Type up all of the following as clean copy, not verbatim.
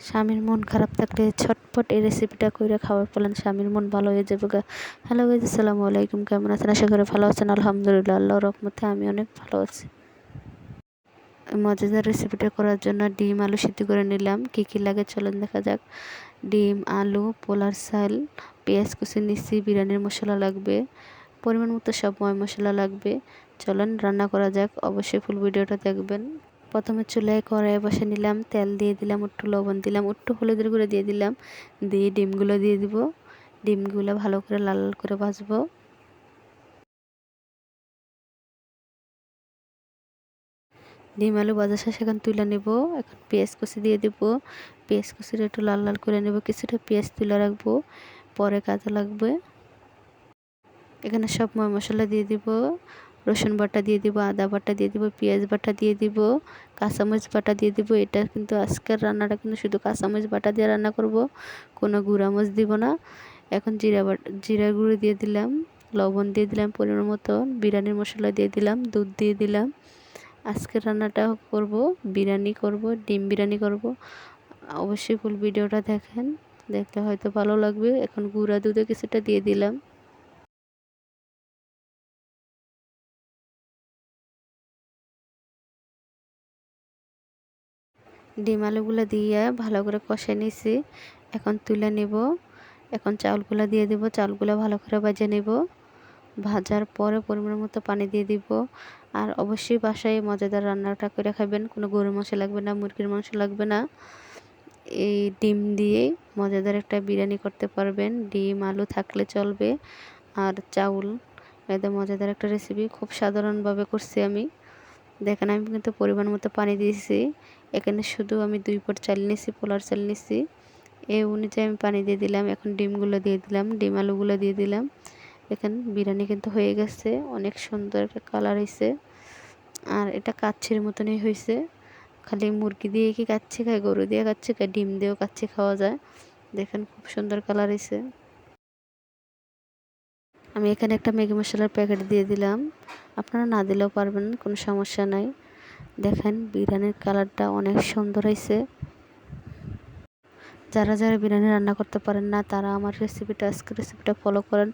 স্বামীর মন খারাপ থাকলে ছটপট এই রেসিপিটা কইরা খাওয়ার ফেলেন, স্বামীর মন ভালো হয়ে যাবে গা। হ্যালো গাইজ, আসসালামু আলাইকুম। কেমন আছেন? আশা করি ভালো আছেন। আলহামদুলিল্লাহ, আল্লাহর রহমতে আমি অনেক ভালো আছি। মজাদার রেসিপিটা করার জন্য ডিম আলু সিদ্ধ করে নিলাম। কী কী লাগে চলেন দেখা যাক। ডিম, আলু, পোলার চাল, পেঁয়াজ কুচি নিচ্ছি, বিরিয়ানির মশলা লাগবে, পরিমাণ মতো সব মশলা লাগবে। চলেন রান্না করা যাক, অবশ্যই ফুল ভিডিওটা দেখবেন। প্রথমে চুলায় কড়াই বসে নিলাম, তেল দিয়ে দিলাম, একটু লবণ দিলাম, একটু হলুদের গুঁড়ো দিয়ে দিলাম, দিয়ে ডিমগুলো দিয়ে দিব। ডিমগুলো ভালো করে লাল লাল করে ভাজবো। ডিম আলু ভাজা শেষ, এখন তুলে নেব। এখন পেঁয়াজ কুচি দিয়ে দিব, পেঁয়াজ কুচিটা একটু লাল লাল করে নেব, কিছুটা পেঁয়াজ তুলে রাখবো, পরে কাজে লাগবে। এখানে সব মশলা দিয়ে দিব, রসুন বাটা দিয়ে দিব, আদা বাটা দিয়ে দিব, পেঁয়াজ বাটা দিয়ে দিব, কাঁচামরিচ বাটা দিয়ে দিব। এটা কিন্তু আজকের রান্নাটা কিন্তু শুধু কাঁচামরিচ বাটা দিয়ে রান্না করব, কোনো গুঁড়ামরিচ দিব না। এখন জিরা গুঁড়ো দিয়ে দিলাম, লবণ দিয়ে দিলাম পরিমাণ মতো, বিরিয়ানির মশলা দিয়ে দিলাম, দুধ দিয়ে দিলাম। আজকের রান্নাটা করব বিরিয়ানি করব, ডিম বিরিয়ানি করব। অবশ্যই ফুল ভিডিওটা দেখেন, দেখলে হয়তো ভালো লাগবে। এখন গুঁড়া দুধে কিছুটা দিয়ে দিলাম। ডিম আলুগুলো দিয়ে ভালো করে কষে নিছি, এখন তুলে নেব। এখন চাউলগুলো দিয়ে দেব, চাউলগুলো ভালো করে ভেজে নেব। ভাজার পরে পরিমাণ মতো পানি দিয়ে দিব। আর অবশ্যই বাসায় মজাদার রান্নাটা করে খাবেন, কোনো গরুর মাংস লাগবে না, মুরগির মাংস লাগবে না। এই ডিম দিয়েই মজাদার একটা বিরিয়ানি করতে পারবেন। ডিম আলু থাকলে চলবে, আর চাউল, একদম মজাদার একটা রেসিপি। খুব সাধারণভাবে করছি আমি। দেখেন আমি কিন্তু পরিমাণ মতো পানি দিয়েছি। এখানে শুধু আমি 2 পট চাল নিয়েছি, পোলার চাল নিয়েছি, এই অনুযায়ী আমি পানি দিয়ে দিলাম। এখন ডিমগুলো দিয়ে দিলাম, ডিম আলুগুলো দিয়ে দিলাম। এখন বিরিয়ানি কিন্তু হয়ে গেছে, অনেক সুন্দর একটা কালার হয়েছে। আর এটা কাচ্ছির মতনই হয়েছে। খালি মুরগি দিয়ে কি কাচ্ছি খায়, গরু দিয়ে কাচ্ছি খায়, ডিম দিয়েও কাচ্ছি খাওয়া যায়। দেখেন খুব সুন্দর কালার হয়েছে। আমি এখানে একটা ম্যাগি মশলার প্যাকেট দিয়ে দিলাম, আপনারা না দিলেও পারবেন, কোনো সমস্যা নাই। দেখেন বিরিয়ানির কালারটা অনেক সুন্দর হয়েছে। যারা যারা বিরিয়ানি রান্না করতে পারেন না, তারা আমার আজকের রেসিপিটা ফলো করেন।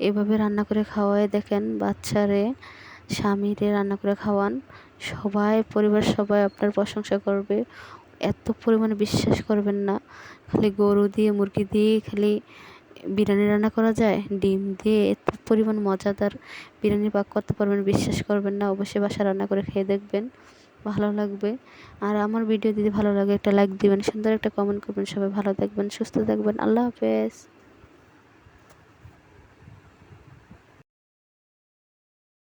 এভাবে রান্না করে খাওয়ায় দেখেন, বাচ্চারে, স্বামীরে রান্না করে খাওয়ান, সবাই, পরিবার সবাই আপনার প্রশংসা করবে। এত পরিমাণে বিশ্বাস করবেন না, খালি গরু দিয়ে মুরগি দিয়ে খালি বিরিয়ানি রান্না করা যায়, ডিম দিয়ে এত পরিমাণ মজাদার বিরিয়ানি পাক করতে পারবেন, বিশ্বাস করবেন না। অবশ্যই বাসা রান্না করে খেয়ে দেখবেন, ভালো লাগবে। আর আমার ভিডিও যদি ভালো লাগে একটা লাইক দিবেন, সুন্দর একটা কমেন্ট করবেন। সবাই ভালো থাকবেন, সুস্থ থাকবেন। আল্লাহ হাফেজ।